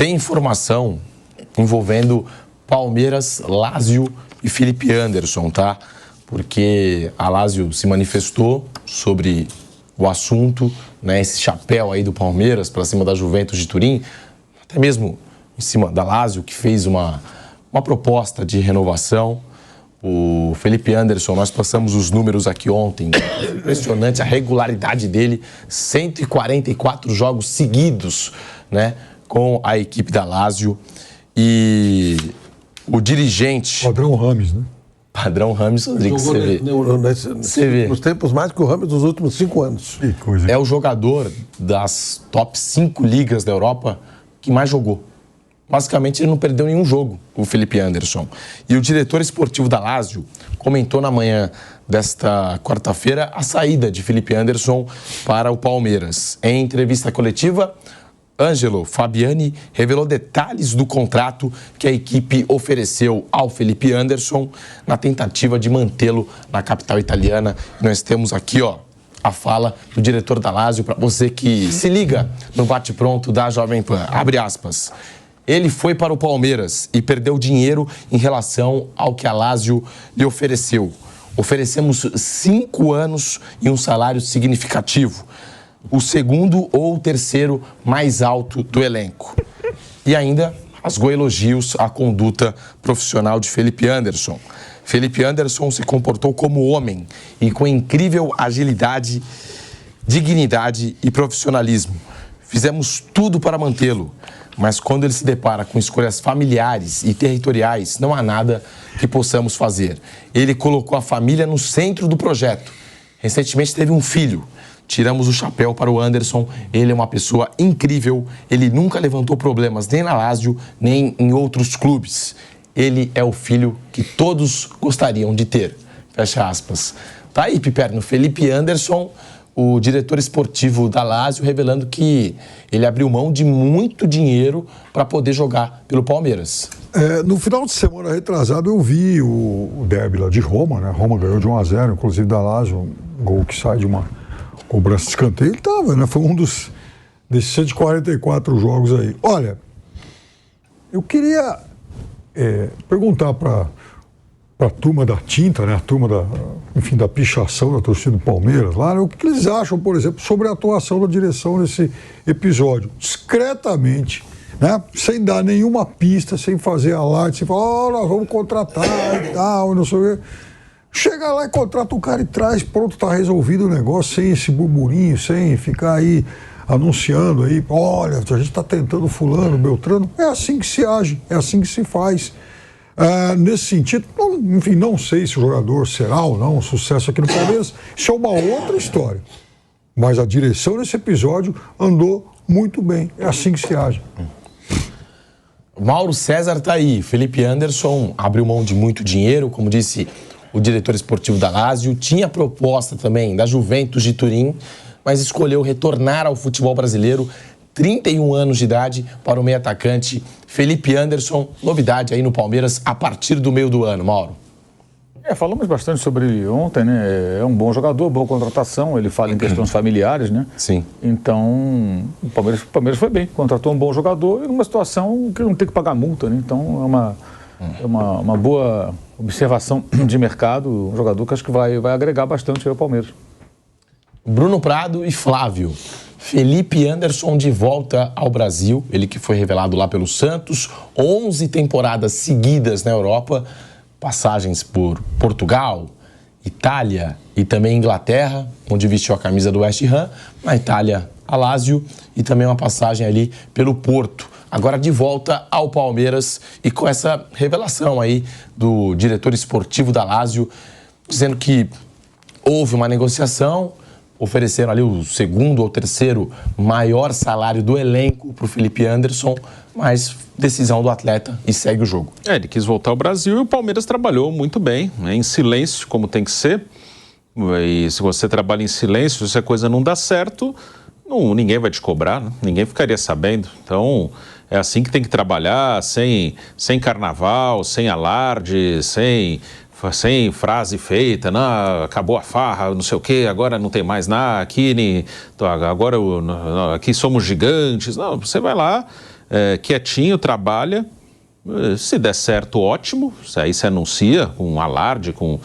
tem informação envolvendo Palmeiras, Lazio e Felipe Anderson, tá? Porque a Lazio se manifestou sobre o assunto, né? Esse chapéu aí do Palmeiras para cima da Juventus de Turim, até mesmo em cima da Lazio, que fez uma proposta de renovação. O Felipe Anderson, nós passamos os números aqui ontem, impressionante a regularidade dele, 144 jogos seguidos, né, com a equipe da Lazio. E o dirigente... Padrão Rames, né? Padrão Rames Rodrigues, você vê. Nos tempos mais que o Rames dos últimos 5 anos. Que coisa. É o jogador das top 5 ligas da Europa que mais jogou. Basicamente, ele não perdeu nenhum jogo, o Felipe Anderson. E o diretor esportivo da Lazio comentou na manhã desta quarta-feira a saída de Felipe Anderson para o Palmeiras. Em entrevista coletiva, Ângelo Fabiani revelou detalhes do contrato que a equipe ofereceu ao Felipe Anderson na tentativa de mantê-lo na capital italiana. Nós temos aqui, ó, a fala do diretor da Lazio para você que se liga no bate-pronto da Jovem Pan. Abre aspas. Ele foi para o Palmeiras e perdeu dinheiro em relação ao que a Lazio lhe ofereceu. Oferecemos 5 anos e um salário significativo. O segundo ou o terceiro mais alto do elenco. E ainda rasgou elogios à conduta profissional de Felipe Anderson. Felipe Anderson se comportou como homem e com incrível agilidade, dignidade e profissionalismo. Fizemos tudo para mantê-lo. Mas quando ele se depara com escolhas familiares e territoriais, não há nada que possamos fazer. Ele colocou a família no centro do projeto. Recentemente teve um filho. Tiramos o chapéu para o Anderson. Ele é uma pessoa incrível. Ele nunca levantou problemas nem na Lazio, nem em outros clubes. Ele é o filho que todos gostariam de ter. Fecha aspas. Tá aí, Piperno, Felipe Anderson, o diretor esportivo da Lazio, revelando que ele abriu mão de muito dinheiro para poder jogar pelo Palmeiras. No final de semana retrasado eu vi o derby lá de Roma, né? Roma ganhou de 1-0, inclusive da Lazio, um gol que sai de uma cobrança de escanteio. Ele estava, né? Foi um desses 144 jogos aí. Olha, eu queria perguntar para a turma da tinta, né? A turma da pichação da torcida do Palmeiras lá, né? O que eles acham, por exemplo, sobre a atuação da direção nesse episódio. Discretamente, né? Sem dar nenhuma pista, sem fazer alarde, sem falar, nós vamos contratar e tal, não sei o quê. Chega lá e contrata o cara e traz, pronto, tá resolvido o negócio, sem esse burburinho, sem ficar aí anunciando aí, olha, a gente tá tentando fulano, Beltrano. É assim que se age, é assim que se faz. Nesse sentido, enfim, não sei se o jogador será ou não um sucesso aqui no Palmeiras, isso é uma outra história. Mas a direção nesse episódio andou muito bem, é assim que se age. Mauro César tá aí, Felipe Anderson abriu mão de muito dinheiro, como disse o diretor esportivo da Lazio, tinha proposta também da Juventus de Turim, mas escolheu retornar ao futebol brasileiro, 31 anos de idade, para o meio-atacante Felipe Anderson. Novidade aí no Palmeiras a partir do meio do ano, Mauro. Falamos bastante sobre ele ontem, né? É um bom jogador, boa contratação, ele fala em questões familiares, né? Sim. Então, o Palmeiras foi bem, contratou um bom jogador e numa situação que não tem que pagar multa, né? Então, é uma boa observação de mercado, um jogador que acho que vai agregar bastante ao Palmeiras. Bruno Prado e Flávio. Felipe Anderson de volta ao Brasil, ele que foi revelado lá pelo Santos, 11 temporadas seguidas na Europa, passagens por Portugal, Itália e também Inglaterra, onde vestiu a camisa do West Ham, na Itália a Lazio e também uma passagem ali pelo Porto. Agora de volta ao Palmeiras e com essa revelação aí do diretor esportivo da Lazio, dizendo que houve uma negociação, ofereceram ali o segundo ou terceiro maior salário do elenco para o Felipe Anderson, mas decisão do atleta e segue o jogo. Ele quis voltar ao Brasil e o Palmeiras trabalhou muito bem, né, em silêncio, como tem que ser. E se você trabalha em silêncio, se a coisa não dá certo, ninguém vai te cobrar, né? Ninguém ficaria sabendo. Então, é assim que tem que trabalhar, sem carnaval, sem alarde, sem frase feita, não, acabou a farra, não sei o quê, agora não tem mais nada, aqui somos gigantes. Não, você vai lá, quietinho, trabalha. Se der certo, ótimo. Aí você anuncia com um alarde, com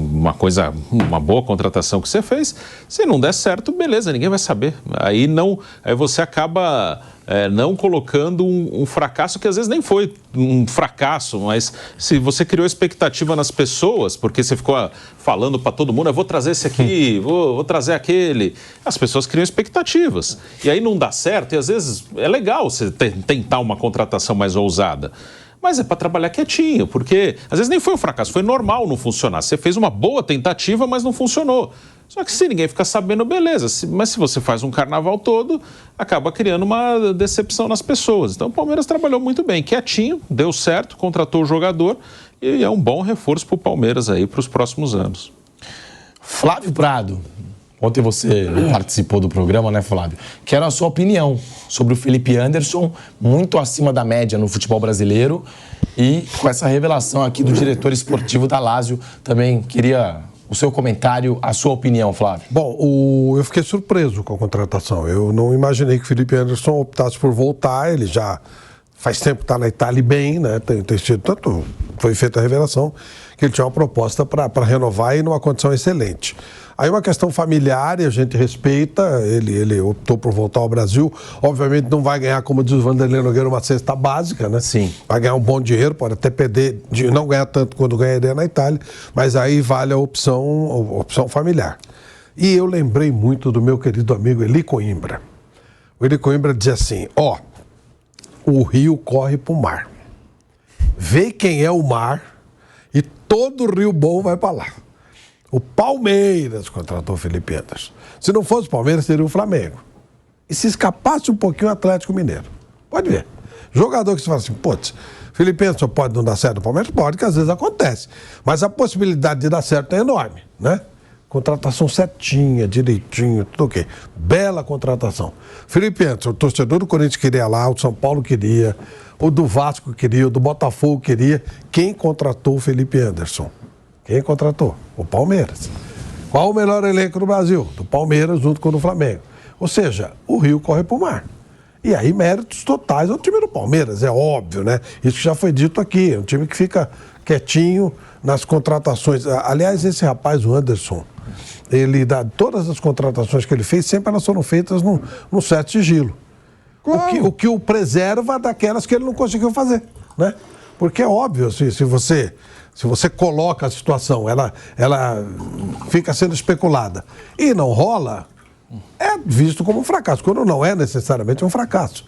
uma boa contratação que você fez. Se não der certo, beleza, ninguém vai saber. Aí você acaba não colocando um fracasso que às vezes nem foi um fracasso, mas se você criou expectativa nas pessoas, porque você ficou falando para todo mundo, eu vou trazer esse aqui, vou trazer aquele. As pessoas criam expectativas. E aí não dá certo, e às vezes é legal você tentar uma contratação mais ousada. Mas é para trabalhar quietinho, porque às vezes nem foi um fracasso, foi normal não funcionar. Você fez uma boa tentativa, mas não funcionou. Só que se ninguém ficar sabendo, beleza. Mas se você faz um carnaval todo, acaba criando uma decepção nas pessoas. Então o Palmeiras trabalhou muito bem, quietinho, deu certo, contratou o jogador e é um bom reforço para o Palmeiras aí para os próximos anos. Flávio Prado. Ontem você participou do programa, né, Flávio? Quero a sua opinião sobre o Felipe Anderson, muito acima da média no futebol brasileiro, e com essa revelação aqui do diretor esportivo da Lazio, também queria o seu comentário, a sua opinião, Flávio. Bom, eu fiquei surpreso com a contratação. Eu não imaginei que o Felipe Anderson optasse por voltar. Ele já faz tempo que está na Itália bem, né? Tem sido tanto. Foi feita a revelação que ele tinha uma proposta para renovar e numa condição excelente. Aí uma questão familiar, e a gente respeita, ele optou por voltar ao Brasil. Obviamente não vai ganhar, como diz o Vanderlei Nogueira, uma cesta básica, né? Sim. Vai ganhar um bom dinheiro, pode até perder, não ganhar tanto quando ganharia na Itália, mas aí vale a opção familiar. E eu lembrei muito do meu querido amigo Eli Coimbra. O Eli Coimbra dizia assim, o rio corre para o mar. Vê quem é o mar e todo rio bom vai para lá. O Palmeiras contratou o Felipe Anderson. Se não fosse o Palmeiras, seria o Flamengo. E se escapasse um pouquinho o Atlético Mineiro. Pode ver. Jogador que você fala assim, putz, Felipe Anderson pode não dar certo no Palmeiras? Pode, que às vezes acontece. Mas a possibilidade de dar certo é enorme, né? Contratação certinha, direitinho, tudo ok. Bela contratação. Felipe Anderson, o torcedor do Corinthians queria lá, o São Paulo queria, o do Vasco queria, o do Botafogo queria. Quem contratou o Felipe Anderson? Quem contratou? O Palmeiras. Qual o melhor elenco do Brasil? Do Palmeiras junto com o do Flamengo. Ou seja, o rio corre para o mar. E aí méritos totais ao time do Palmeiras, é óbvio, né? Isso que já foi dito aqui, é um time que fica quietinho nas contratações. Aliás, esse rapaz, o Anderson, todas as contratações que ele fez, sempre elas foram feitas num certo sigilo. Claro. O que o preserva daquelas que ele não conseguiu fazer, né? Porque é óbvio, se você coloca a situação, ela fica sendo especulada e não rola, é visto como um fracasso, quando não é necessariamente um fracasso.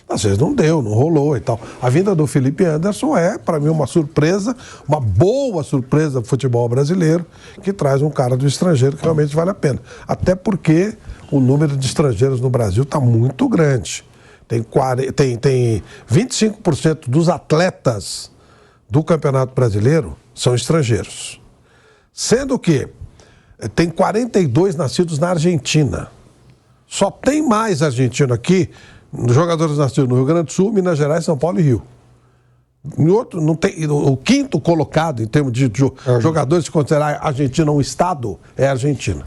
Às vezes não deu, não rolou e tal. A vinda do Felipe Anderson é, para mim, uma surpresa, uma boa surpresa do futebol brasileiro, que traz um cara do estrangeiro que realmente vale a pena. Até porque o número de estrangeiros no Brasil está muito grande. Tem 25% dos atletas do Campeonato Brasileiro são estrangeiros. Sendo que tem 42 nascidos na Argentina. Só tem mais argentino aqui, jogadores nascidos no Rio Grande do Sul, Minas Gerais, São Paulo e Rio. Em outro, não tem, o quinto colocado em termos de jogadores, se considerar a Argentina um estado, é a Argentina.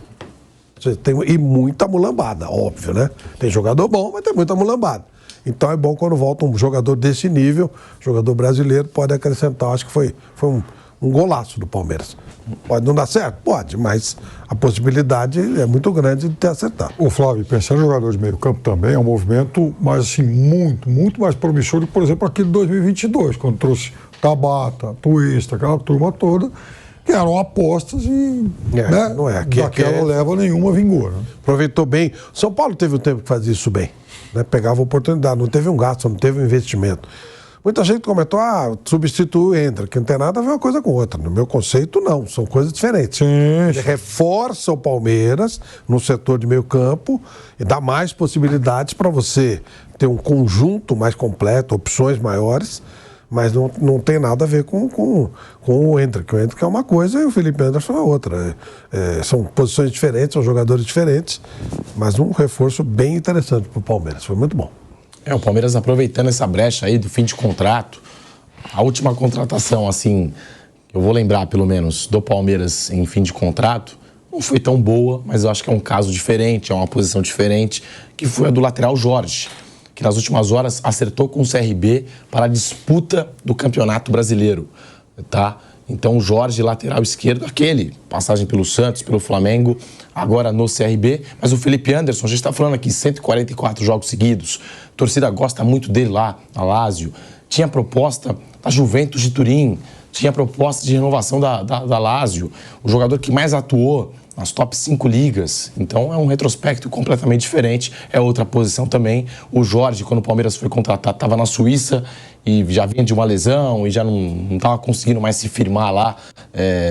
E muita mulambada, óbvio, né? Tem jogador bom, mas tem muita mulambada. Então é bom quando volta um jogador desse nível, jogador brasileiro, pode acrescentar. Acho que foi um golaço do Palmeiras. Pode não dar certo? Pode, mas a possibilidade é muito grande de ter acertado. O Flávio, pensar em jogador de meio campo também é um movimento, mas assim, muito mais promissor do que, por exemplo, aquele de 2022, quando trouxe Tabata, Twista, aquela turma toda, que eram apostas e né, não é. daquela leva nenhuma vingou. Né? Aproveitou bem. São Paulo teve um tempo que fazia isso bem. Né? Pegava oportunidade, não teve um gasto, não teve um investimento. Muita gente comentou, substitui o Hendrick, que não tem nada a ver uma coisa com outra. No meu conceito, não, são coisas diferentes. Ele reforça o Palmeiras no setor de meio campo e dá mais possibilidades para você ter um conjunto mais completo, opções maiores, mas não tem nada a ver com o Hendrick. O Hendrick é uma coisa e o Felipe Anderson é outra. São posições diferentes, são jogadores diferentes, mas um reforço bem interessante para o Palmeiras. Foi muito bom. O Palmeiras aproveitando essa brecha aí do fim de contrato, a última contratação, assim, eu vou lembrar pelo menos, do Palmeiras em fim de contrato, não foi tão boa, mas eu acho que é um caso diferente, é uma posição diferente, que foi a do lateral Jorge, que nas últimas horas acertou com o CRB para a disputa do Campeonato Brasileiro, tá? Então o Jorge, lateral esquerdo, aquele, passagem pelo Santos, pelo Flamengo, agora no CRB, mas o Felipe Anderson, a gente está falando aqui, 144 jogos seguidos, a torcida gosta muito dele lá, na Lazio, tinha proposta da Juventus de Turim, tinha proposta de renovação da Lazio, o jogador que mais atuou nas top 5 ligas, então é um retrospecto completamente diferente, é outra posição também. O Jorge, quando o Palmeiras foi contratado, estava na Suíça e já vinha de uma lesão e já não estava conseguindo mais se firmar lá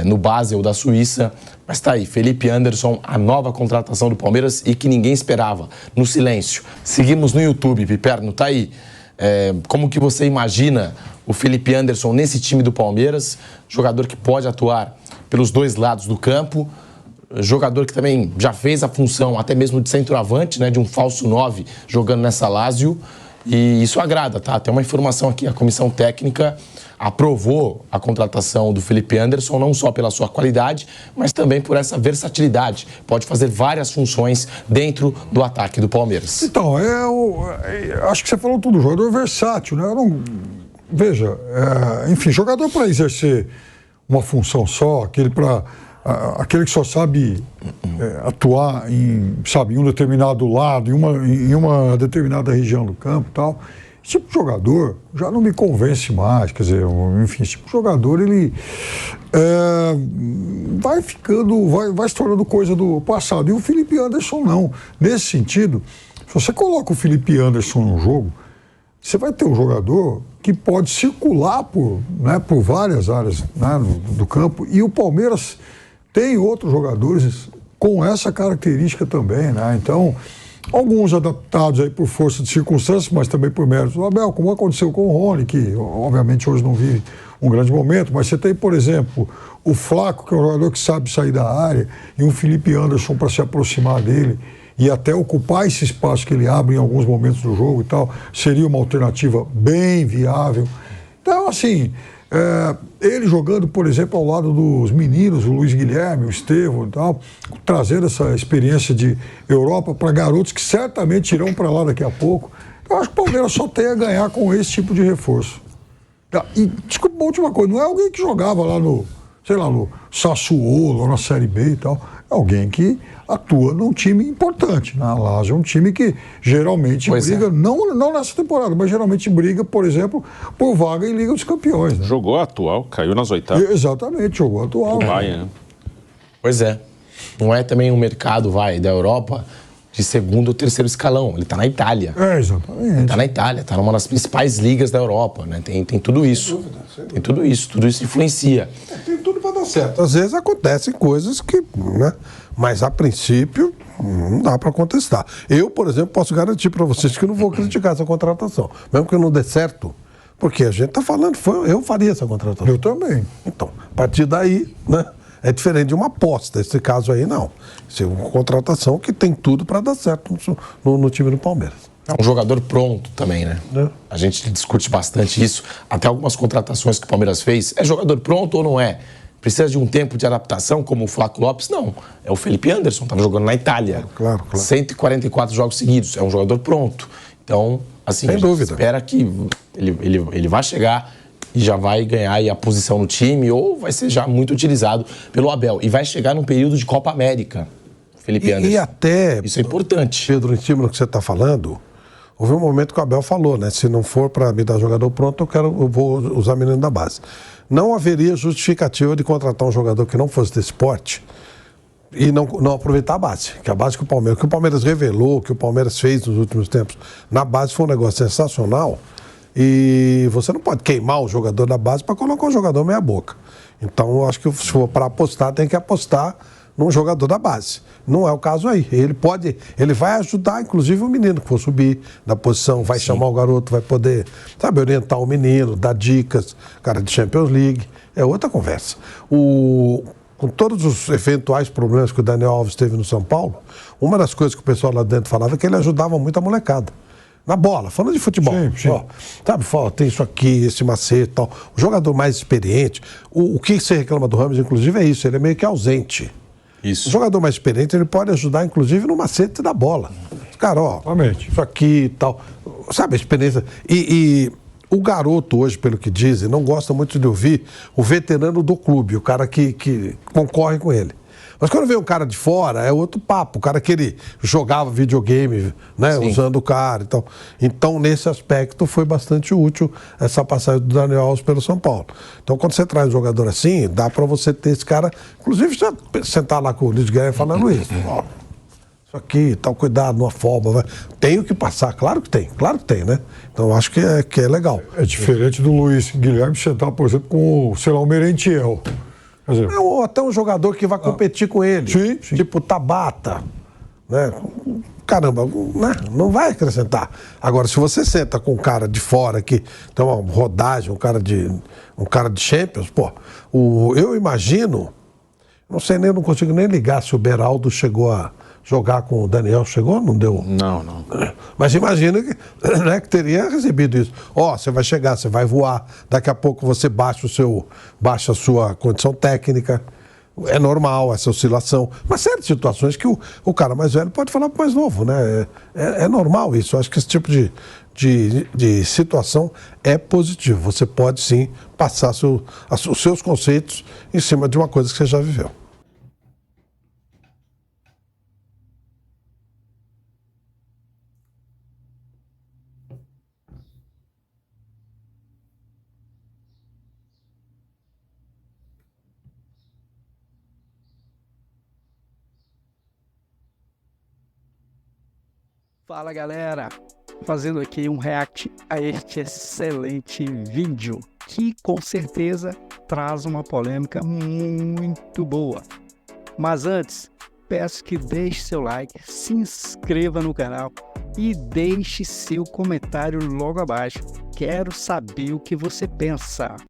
no Basel da Suíça, mas tá aí, Felipe Anderson, a nova contratação do Palmeiras e que ninguém esperava, no silêncio. Seguimos no YouTube, Piperno, tá aí. Como que você imagina o Felipe Anderson nesse time do Palmeiras, jogador que pode atuar pelos dois lados do campo, jogador que também já fez a função até mesmo de centroavante, né, de um falso 9 jogando nessa Lazio, e isso agrada, tá? Tem uma informação aqui, a comissão técnica aprovou a contratação do Felipe Anderson não só pela sua qualidade, mas também por essa versatilidade. Pode fazer várias funções dentro do ataque do Palmeiras. Então, acho que você falou tudo, jogador versátil, né? Veja, enfim, jogador para exercer uma função só, aquele que só sabe atuar em um determinado lado, em uma determinada região do campo e tal. Esse tipo de jogador já não me convence mais, quer dizer, enfim, esse tipo de jogador, ele vai se tornando coisa do passado. E o Felipe Anderson não. Nesse sentido, se você coloca o Felipe Anderson no jogo, você vai ter um jogador que pode circular por várias áreas, né, do campo, e o Palmeiras tem outros jogadores com essa característica também, né? Então, alguns adaptados aí por força de circunstâncias, mas também por mérito do Abel, como aconteceu com o Rony, que obviamente hoje não vive um grande momento, mas você tem, por exemplo, o Flaco, que é um jogador que sabe sair da área, e um Felipe Anderson para se aproximar dele e até ocupar esse espaço que ele abre em alguns momentos do jogo e tal, seria uma alternativa bem viável. Então, assim, ele jogando, por exemplo, ao lado dos meninos, o Luiz Guilherme, o Estevão e tal, trazendo essa experiência de Europa para garotos que certamente irão para lá daqui a pouco. Eu acho que o Palmeiras só tem a ganhar com esse tipo de reforço. E, desculpa, uma última coisa, não é alguém que jogava lá no Sassuolo, ou na Série B e tal, é alguém que atua num time importante. Na Lazio é um time que geralmente briga, não nessa temporada, mas geralmente briga, por exemplo, por vaga em Liga dos Campeões. Né? Jogou a atual, caiu nas oitavas. Exatamente, jogou a atual. Né? Pois é. Não é também um mercado, da Europa de segundo ou terceiro escalão. Ele está na Itália. Exatamente. Ele está na Itália, está numa das principais ligas da Europa, né? Tem tudo isso. Tem tudo isso influencia. Tem tudo para dar certo. Às vezes acontecem coisas que, né? Mas a princípio não dá para contestar. Eu, por exemplo, posso garantir para vocês que não vou criticar essa contratação, mesmo que não dê certo, porque a gente está falando, eu faria essa contratação. Eu também. Então, a partir daí, né? É diferente de uma aposta. Esse caso aí, não. Isso é uma contratação que tem tudo para dar certo no time do Palmeiras. É um jogador pronto também, né? A gente discute bastante isso. Até algumas contratações que o Palmeiras fez. É jogador pronto ou não é? Precisa de um tempo de adaptação, como o Flaco Lopes? Não. É o Felipe Anderson, estava jogando na Itália. Claro. 144 jogos seguidos. É um jogador pronto. Então, assim, sem dúvida. Espera que ele vai chegar e já vai ganhar aí a posição no time, ou vai ser já muito utilizado pelo Abel. E vai chegar num período de Copa América, Felipe Anderson. E até... Isso é importante. Pedro, em cima do que você está falando, houve um momento que o Abel falou, né? Se não for para me dar jogador pronto, eu vou usar menino da base. Não haveria justificativa de contratar um jogador que não fosse desse esporte e não aproveitar a base. Que a base que o Palmeiras revelou, que o Palmeiras fez nos últimos tempos, na base foi um negócio sensacional. E você não pode queimar o jogador da base para colocar um jogador meia boca. Então, eu acho que se for para apostar, tem que apostar num jogador da base. Não é o caso aí. Ele vai ajudar, inclusive, o menino que for subir da posição, vai chamar o garoto, vai poder, orientar o menino, dar dicas, cara de Champions League. É outra conversa. Com todos os eventuais problemas que o Daniel Alves teve no São Paulo, uma das coisas que o pessoal lá dentro falava é que ele ajudava muito a molecada. Na bola, falando de futebol. Sim. Tem isso aqui, esse macete e tal. O jogador mais experiente, o que você reclama do Ramos, inclusive, é isso, ele é meio que ausente. Isso. O jogador mais experiente, ele pode ajudar, inclusive, no macete da bola. Cara, ó, Exatamente. isso aqui e tal. Sabe, a experiência. E o garoto hoje, pelo que dizem, não gosta muito de ouvir o veterano do clube, o cara que concorre com ele. Mas quando vem um cara de fora, é outro papo. O cara que ele jogava videogame, né? Sim. Usando o cara e tal. Então, nesse aspecto, foi bastante útil essa passagem do Daniel Alves pelo São Paulo. Então, quando você traz um jogador assim, dá pra você ter esse cara... Inclusive, já sentar lá com o Luiz Guilherme falando isso. Ó, isso aqui, tal, cuidado, numa forma. Vai. Tem o que passar, claro que tem, né? Então, eu acho que é legal. É diferente do Luiz Guilherme sentar, por exemplo, com, sei lá, o Merentiel. Quer dizer, Ou até um jogador que vai competir com ele. Sim, sim. Tipo Tabata. Né? Caramba, né? Não vai acrescentar. Agora, se você senta com um cara de fora que tem uma rodagem, um cara de Champions, pô, eu imagino, eu não consigo nem ligar se o Beraldo chegou a jogar com o Daniel. Chegou? Não deu? Não, não. Mas imagina que, né, que teria recebido isso. Ó, você vai chegar, você vai voar, daqui a pouco você baixa a sua condição técnica. É normal essa oscilação. Mas certas situações que o cara mais velho pode falar pro mais novo, né? É normal isso. Eu acho que esse tipo de situação é positivo. Você pode sim passar os seus conceitos em cima de uma coisa que você já viveu. Fala galera, fazendo aqui um react a este excelente vídeo que com certeza traz uma polêmica muito boa. Mas antes, peço que deixe seu like, se inscreva no canal e deixe seu comentário logo abaixo. Quero saber o que você pensa.